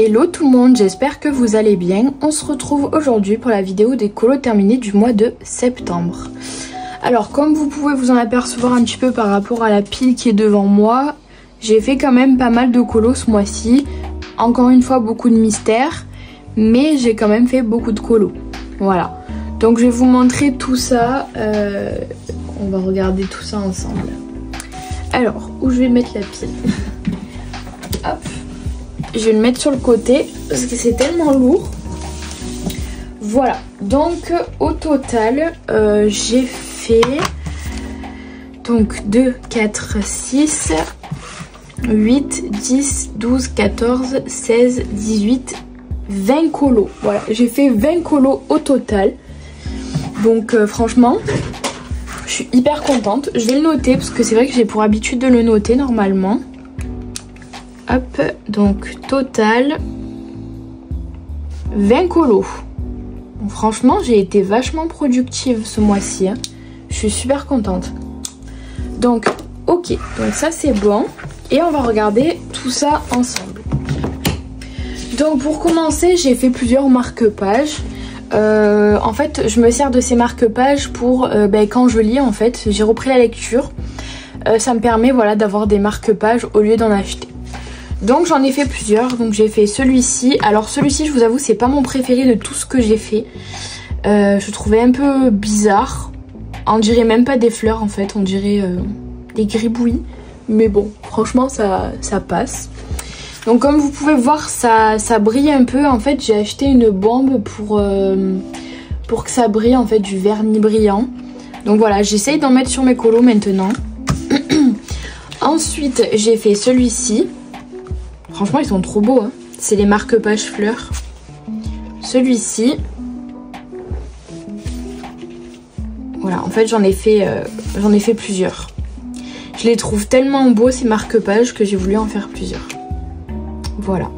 Hello tout le monde, j'espère que vous allez bien. On se retrouve aujourd'hui pour la vidéo des colos terminés du mois de septembre. Alors comme vous pouvez vous en apercevoir un petit peu par rapport à la pile qui est devant moi, j'ai fait quand même pas mal de colos ce mois-ci. Encore une fois beaucoup de mystères, mais j'ai quand même fait beaucoup de colos. Voilà, donc je vais vous montrer tout ça, on va regarder tout ça ensemble. Alors, où je vais mettre la pile? Hop. Je vais le mettre sur le côté parce que c'est tellement lourd. Voilà, donc au total j'ai fait donc 2, 4, 6, 8, 10, 12, 14, 16, 18, 20 colos. Voilà, j'ai fait 20 colos au total. Donc franchement, je suis hyper contente. Je vais le noter parce que c'est vrai que j'ai pour habitude de le noter normalement. Hop, donc total 20 colos. Bon, franchement, j'ai été vachement productive ce mois-ci. Hein. Je suis super contente. Donc, ok, donc ça c'est bon. Et on va regarder tout ça ensemble. Donc pour commencer, j'ai fait plusieurs marque-pages. En fait, je me sers de ces marque-pages pour quand je lis, en fait, j'ai repris la lecture. Ça me permet voilà, d'avoir des marque-pages au lieu d'en acheter. Donc j'en ai fait plusieurs, donc j'ai fait celui-ci. Alors celui-ci, je vous avoue, c'est pas mon préféré de tout ce que j'ai fait. Je trouvais un peu bizarre. On dirait même pas des fleurs en fait, on dirait des gribouilles. Mais bon, franchement ça passe. Donc comme vous pouvez voir, ça brille un peu. En fait, j'ai acheté une bombe pour que ça brille, en fait, du vernis brillant. Donc voilà, j'essaye d'en mettre sur mes colos maintenant. Ensuite, j'ai fait celui-ci. Franchement, ils sont trop beaux, hein. C'est les marque-pages fleurs. Celui-ci. Voilà, en fait, j'en ai fait plusieurs. Je les trouve tellement beaux, ces marque-pages, que j'ai voulu en faire plusieurs. Voilà.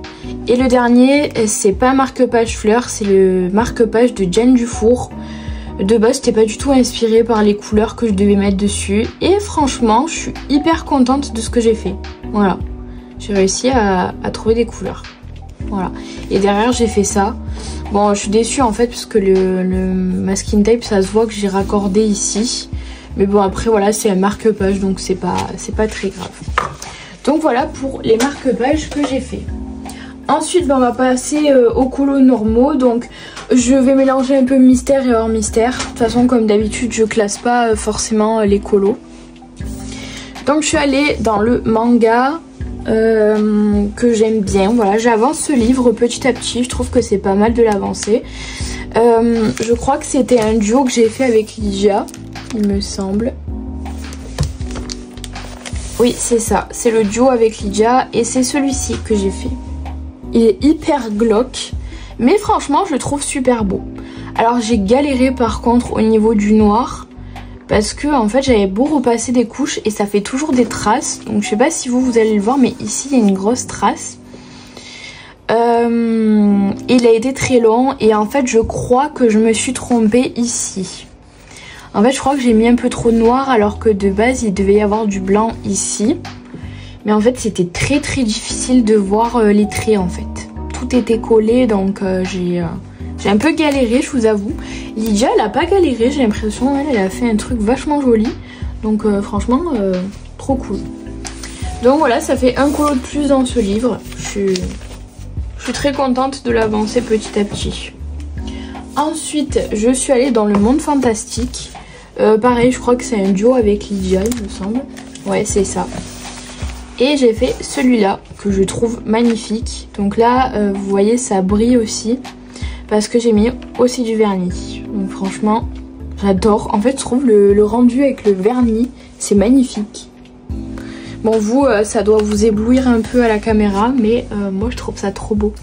Et le dernier, c'est pas un marque-page fleurs, c'est le marque-page de Jeanne Dufour. De base, c'était pas du tout inspiré par les couleurs que je devais mettre dessus. Et franchement, je suis hyper contente de ce que j'ai fait. Voilà. J'ai réussi à trouver des couleurs. Voilà. Et derrière, j'ai fait ça. Bon, je suis déçue en fait, parce que le masking tape, ça se voit que j'ai raccordé ici. Mais bon, après, voilà, c'est un marque-page, donc c'est pas très grave. Donc voilà pour les marque-pages que j'ai fait. Ensuite, on va passer aux colos normaux. Donc, je vais mélanger un peu mystère et hors mystère. De toute façon, comme d'habitude, je classe pas forcément les colos. Donc, je suis allée dans le manga que j'aime bien. Voilà, j'avance ce livre petit à petit. Je trouve que c'est pas mal de l'avancer. Je crois que c'était un duo que j'ai fait avec Lydia, il me semble. Oui, c'est ça. C'est le duo avec Lydia et c'est celui-ci que j'ai fait. Il est hyper glauque, mais franchement, je le trouve super beau. Alors, j'ai galéré par contre au niveau du noir parce que en fait, j'avais beau repasser des couches et ça fait toujours des traces. Donc, je sais pas si vous allez le voir, mais ici, il y a une grosse trace. Il a été très long et en fait, je crois que je me suis trompée ici. En fait, je crois que j'ai mis un peu trop de noir alors que de base, il devait y avoir du blanc ici. Mais en fait, c'était très très difficile de voir les traits en fait. Tout était collé, donc j'ai un peu galéré, je vous avoue. Lydia, elle a pas galéré, j'ai l'impression. Elle a fait un truc vachement joli. Donc franchement, trop cool. Donc voilà, ça fait un colo de plus dans ce livre. Je suis très contente de l'avancer petit à petit. Ensuite, je suis allée dans le monde fantastique. Pareil, je crois que c'est un duo avec Lydia, il me semble. Ouais, c'est ça. Et j'ai fait celui-là, que je trouve magnifique. Donc là, vous voyez, ça brille aussi. Parce que j'ai mis aussi du vernis. Donc franchement, j'adore. En fait, je trouve le rendu avec le vernis, c'est magnifique. Bon, vous, ça doit vous éblouir un peu à la caméra. Mais moi, je trouve ça trop beau.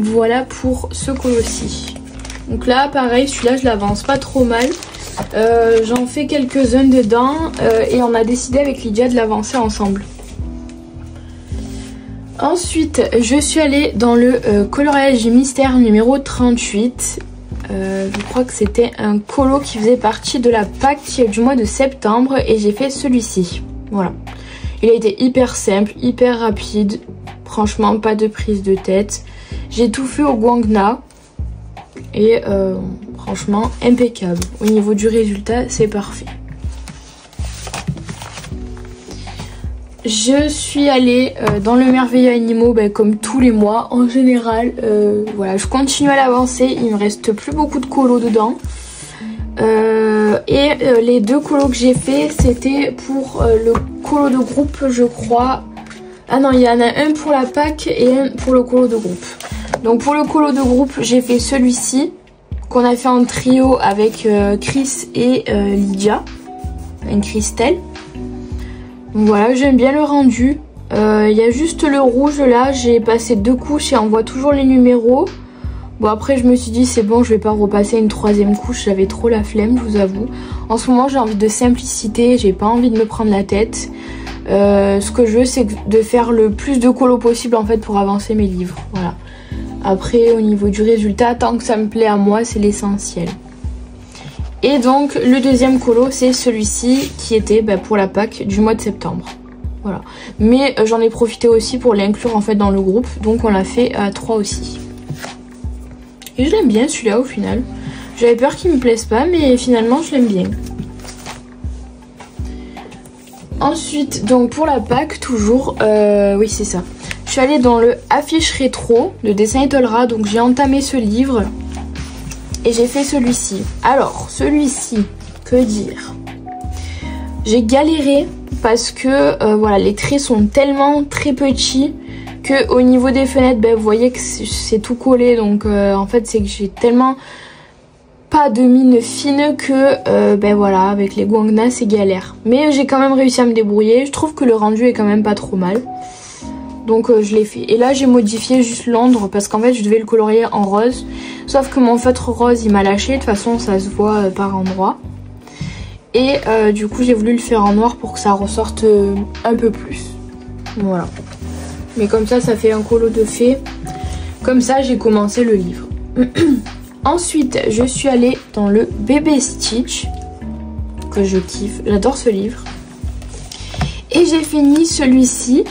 Voilà pour ce colo-ci. Donc là, pareil, celui-là, je l'avance pas trop mal. J'en fais quelques-uns dedans et on a décidé avec Lydia de l'avancer ensemble. Ensuite, je suis allée dans le coloriage mystère numéro 38. Je crois que c'était un colo qui faisait partie de la Pâques du mois de septembre et j'ai fait celui-ci. Voilà. Il a été hyper simple, hyper rapide. Franchement, pas de prise de tête. J'ai tout fait au Guangna. Et franchement, impeccable. Au niveau du résultat, c'est parfait. Je suis allée dans le Merveilleux Animaux comme tous les mois en général. Voilà, je continue à l'avancer. Il me reste plus beaucoup de colos dedans. Les deux colos que j'ai fait, c'était pour le colo de groupe, je crois. Ah non, il y en a un pour la Pâques et un pour le colo de groupe. Donc pour le colo de groupe, j'ai fait celui-ci qu'on a fait en trio avec Chris et Lydia, une Christelle. Donc voilà, j'aime bien le rendu. Il y a juste le rouge là, j'ai passé 2 couches et on voit toujours les numéros. Bon après je me suis dit c'est bon, je vais pas repasser une 3e couche, j'avais trop la flemme, je vous avoue. En ce moment j'ai envie de simplicité, j'ai pas envie de me prendre la tête. Ce que je veux c'est de faire le plus de colos possible en fait pour avancer mes livres, voilà. Après au niveau du résultat, tant que ça me plaît à moi, c'est l'essentiel. Et donc le deuxième colo c'est celui-ci qui était pour la Pâques du mois de septembre. Voilà. Mais j'en ai profité aussi pour l'inclure en fait dans le groupe, donc on l'a fait à 3 aussi. Et je l'aime bien celui-là au final. J'avais peur qu'il me plaise pas, mais finalement je l'aime bien. Ensuite, donc pour la Pâques, toujours, oui c'est ça. Je suis allée dans le affiche rétro de dessin Etolra, donc j'ai entamé ce livre. Et j'ai fait celui-ci. Alors, celui-ci, que dire? J'ai galéré parce que, voilà, les traits sont tellement très petits que au niveau des fenêtres, vous voyez que c'est tout collé. Donc en fait c'est que j'ai tellement pas de mine fine que voilà, avec les Guangna c'est galère. Mais j'ai quand même réussi à me débrouiller. Je trouve que le rendu est quand même pas trop mal. Donc je l'ai fait. Et là j'ai modifié juste l'ombre parce qu'en fait je devais le colorier en rose. Sauf que mon feutre rose il m'a lâché. De toute façon ça se voit par endroits. Et du coup j'ai voulu le faire en noir pour que ça ressorte un peu plus. Voilà. Mais comme ça, ça fait un colo de fées. Comme ça, j'ai commencé le livre. Ensuite, je suis allée dans le Bébé Stitch, que je kiffe. J'adore ce livre. Et j'ai fini celui-ci,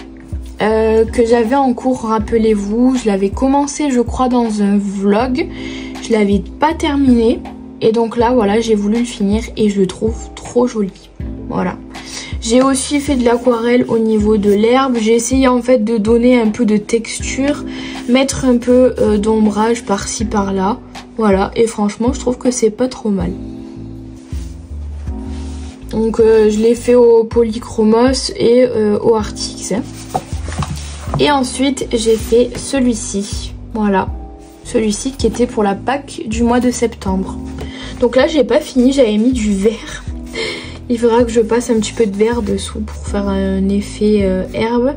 que j'avais en cours, rappelez-vous. Je l'avais commencé, je crois, dans un vlog. Je l'avais pas terminé. Et donc là, voilà, j'ai voulu le finir et je le trouve trop joli. Voilà. J'ai aussi fait de l'aquarelle au niveau de l'herbe. J'ai essayé en fait de donner un peu de texture, mettre un peu d'ombrage par-ci par-là. Voilà, et franchement je trouve que c'est pas trop mal. Donc je l'ai fait au Polychromos et au Artix. Et ensuite j'ai fait celui-ci. Voilà, celui-ci qui était pour la Pâques du mois de septembre. Donc là j'ai pas fini, j'avais mis du vert. Il faudra que je passe un petit peu de vert dessous pour faire un effet herbe.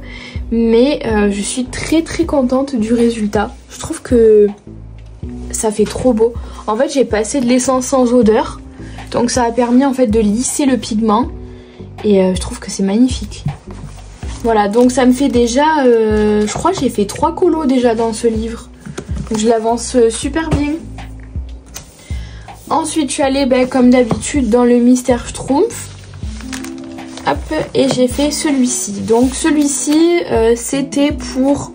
Mais je suis très contente du résultat. Je trouve que ça fait trop beau. En fait j'ai passé de l'essence sans odeur. Donc ça a permis en fait de lisser le pigment. Et je trouve que c'est magnifique. Voilà, donc ça me fait déjà... je crois que j'ai fait 3 colos déjà dans ce livre. Donc je l'avance super bien. Ensuite, je suis allée, comme d'habitude, dans le Mystère Schtroumpf. Hop, et j'ai fait celui-ci. Donc, celui-ci, c'était pour...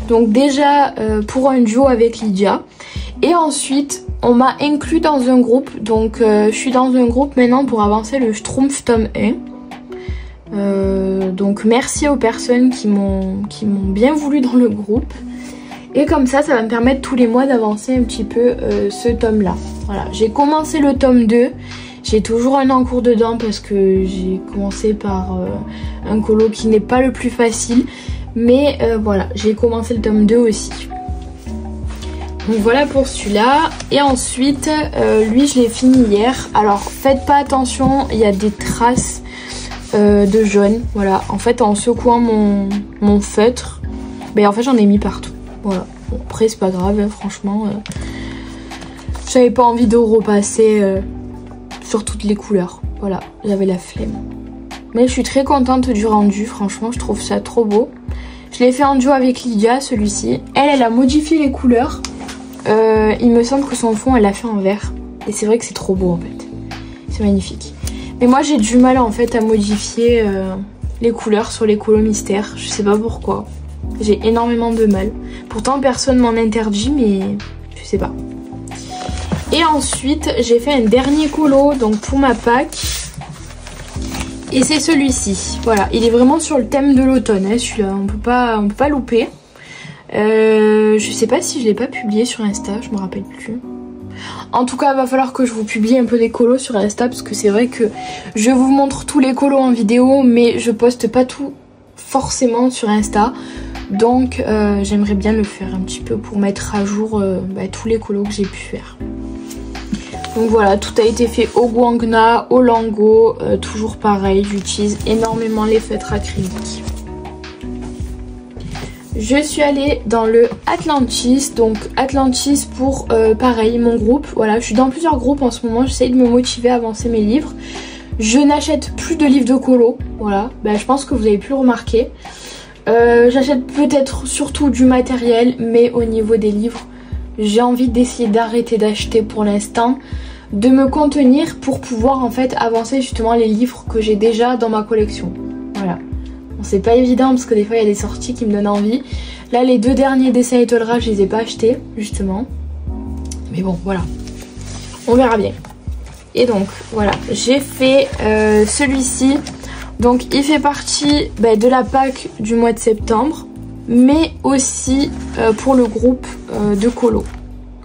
Donc, déjà, pour un duo avec Lydia. Et ensuite, on m'a inclus dans un groupe. Donc, je suis dans un groupe maintenant pour avancer le Schtroumpf tome 1. Donc, merci aux personnes qui m'ont bien voulu dans le groupe. Et comme ça, ça va me permettre tous les mois d'avancer un petit peu ce tome-là. Voilà, j'ai commencé le tome 2. J'ai toujours un encours dedans parce que j'ai commencé par un colo qui n'est pas le plus facile. Mais voilà, j'ai commencé le tome 2 aussi. Donc voilà pour celui-là. Et ensuite, lui, je l'ai fini hier. Alors, faites pas attention, il y a des traces de jaune. Voilà, en fait, en secouant mon feutre, en fait, j'en ai mis partout. Voilà, bon, après c'est pas grave, hein, franchement, j'avais pas envie de repasser sur toutes les couleurs, voilà, j'avais la flemme. Mais je suis très contente du rendu, franchement, je trouve ça trop beau. Je l'ai fait en duo avec Lydia, celui-ci. Elle a modifié les couleurs, il me semble que son fond, elle l'a fait en vert. Et c'est vrai que c'est trop beau en fait, c'est magnifique. Mais moi j'ai du mal en fait à modifier les couleurs sur les colos mystères, je sais pas pourquoi. J'ai énormément de mal. Pourtant personne m'en interdit, mais je sais pas. Et ensuite j'ai fait un dernier colo donc pour ma Pâques. Et c'est celui-ci. Voilà, il est vraiment sur le thème de l'automne, hein, celui-là, on peut pas louper. Je sais pas si je l'ai pas publié sur Insta, je me rappelle plus. En tout cas, il va falloir que je vous publie un peu des colos sur Insta parce que c'est vrai que je vous montre tous les colos en vidéo, mais je poste pas tout forcément sur Insta. Donc j'aimerais bien le faire un petit peu pour mettre à jour tous les colos que j'ai pu faire. Donc voilà, tout a été fait au guangna, au lango, toujours pareil, j'utilise énormément les feutres acryliques. Je suis allée dans le Atlantis, donc Atlantis pour pareil mon groupe. Voilà, je suis dans plusieurs groupes en ce moment, j'essaye de me motiver à avancer mes livres. Je n'achète plus de livres de colo, voilà, je pense que vous avez pu le remarquer. J'achète peut-être surtout du matériel, mais au niveau des livres, j'ai envie d'essayer d'arrêter d'acheter pour l'instant, de me contenir pour pouvoir en fait avancer justement les livres que j'ai déjà dans ma collection. Voilà. Bon, c'est pas évident parce que des fois il y a des sorties qui me donnent envie. Là les deux derniers dessins Etolra je les ai pas achetés justement. Mais bon voilà. On verra bien. Et donc voilà, j'ai fait celui-ci. Donc il fait partie de la Pâques du mois de septembre. Mais aussi pour le groupe de colo.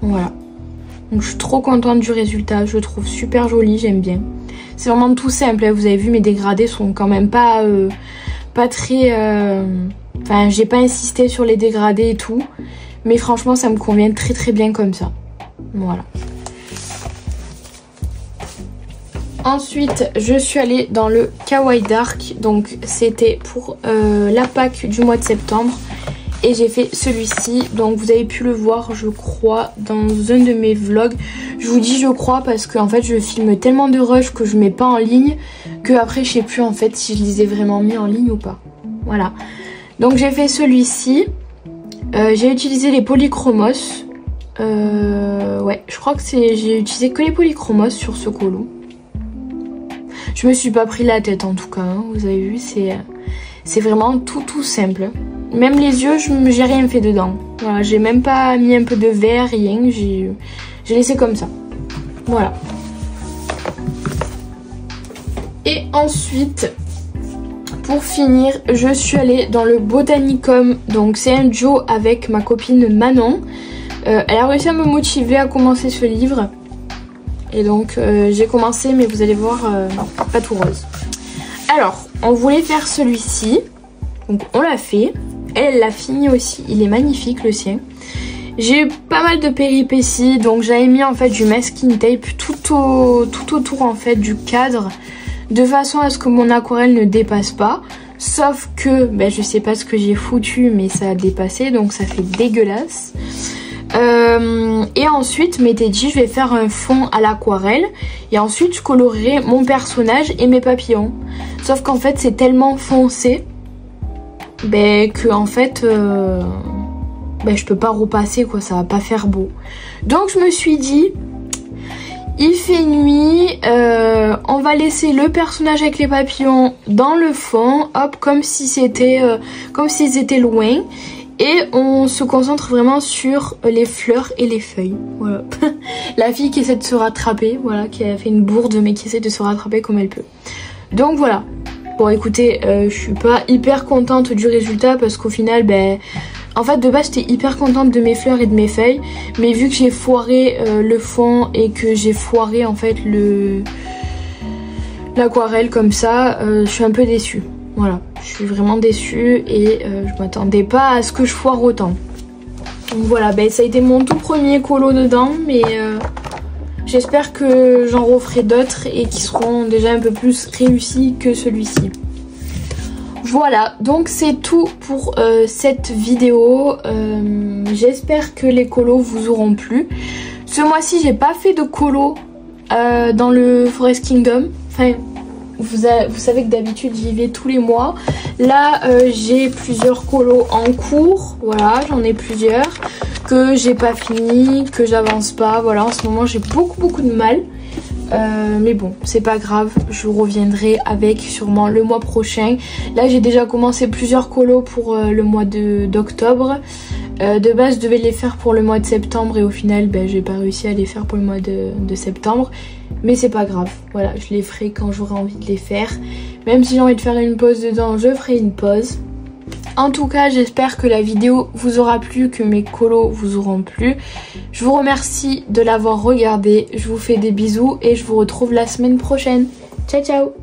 Voilà. Donc je suis trop contente du résultat. Je le trouve super joli, j'aime bien. C'est vraiment tout simple. Vous avez vu, mes dégradés sont quand même pas très... Enfin, j'ai pas insisté sur les dégradés et tout. Mais franchement, ça me convient très très bien comme ça. Voilà. Ensuite, je suis allée dans le Kawaii Dark. Donc, c'était pour la Pâques du mois de septembre. Et j'ai fait celui-ci. Donc, vous avez pu le voir, je crois, dans un de mes vlogs. Je vous dis je crois parce que en fait, je filme tellement de rush que je mets pas en ligne. Que après, je sais plus en fait si je les ai vraiment mis en ligne ou pas. Voilà. Donc, j'ai fait celui-ci. J'ai utilisé les polychromos. Ouais, je crois que j'ai utilisé que les polychromos sur ce colo. Je me suis pas pris la tête en tout cas, hein. Vous avez vu, c'est vraiment tout simple. Même les yeux, j'ai rien fait dedans. Voilà, j'ai même pas mis un peu de vert, rien. J'ai laissé comme ça. Voilà. Et ensuite, pour finir, je suis allée dans le Botanicum. Donc c'est un duo avec ma copine Manon. Elle a réussi à me motiver à commencer ce livre. Et donc j'ai commencé, mais vous allez voir, pas tout rose. Alors, on voulait faire celui-ci. Donc on l'a fait. Elle l'a fini aussi. Il est magnifique le sien. J'ai eu pas mal de péripéties. Donc j'avais mis en fait du masking tape tout autour en fait du cadre. De façon à ce que mon aquarelle ne dépasse pas. Sauf que, je sais pas ce que j'ai foutu, mais ça a dépassé. Donc ça fait dégueulasse. Et ensuite m'étais dit je vais faire un fond à l'aquarelle et ensuite je colorerai mon personnage et mes papillons, sauf qu'en fait c'est tellement foncé que en fait je peux pas repasser quoi, ça va pas faire beau. Donc je me suis dit il fait nuit, on va laisser le personnage avec les papillons dans le fond, hop, comme si c'était comme s'ils étaient loin. Et on se concentre vraiment sur les fleurs et les feuilles. Voilà. La fille qui essaie de se rattraper, voilà, qui a fait une bourde mais qui essaie de se rattraper comme elle peut. Donc voilà. Bon écoutez, je suis pas hyper contente du résultat parce qu'au final, en fait de base j'étais hyper contente de mes fleurs et de mes feuilles. Mais vu que j'ai foiré le fond et que j'ai foiré en fait l'aquarelle comme ça, je suis un peu déçue. Voilà, je suis vraiment déçue et je m'attendais pas à ce que je foire autant. Donc voilà, ça a été mon tout premier colo dedans, mais j'espère que j'en referai d'autres et qui seront déjà un peu plus réussis que celui-ci. Voilà, donc c'est tout pour cette vidéo. J'espère que les colos vous auront plu. Ce mois-ci, j'ai pas fait de colo dans le Forest Kingdom. Enfin, vous savez que d'habitude j'y vais tous les mois. Là j'ai plusieurs colos en cours. Voilà, j'en ai plusieurs que j'ai pas fini, que j'avance pas. Voilà, en ce moment j'ai beaucoup de mal. Mais bon, c'est pas grave, je reviendrai avec sûrement le mois prochain. Là j'ai déjà commencé plusieurs colos pour le mois d'octobre. De base je devais les faire pour le mois de septembre et au final j'ai pas réussi à les faire pour le mois de septembre. Mais c'est pas grave, voilà, je les ferai quand j'aurai envie de les faire. Même si j'ai envie de faire une pause dedans, je ferai une pause. En tout cas, j'espère que la vidéo vous aura plu, que mes colos vous auront plu. Je vous remercie de l'avoir regardé. Je vous fais des bisous et je vous retrouve la semaine prochaine. Ciao, ciao!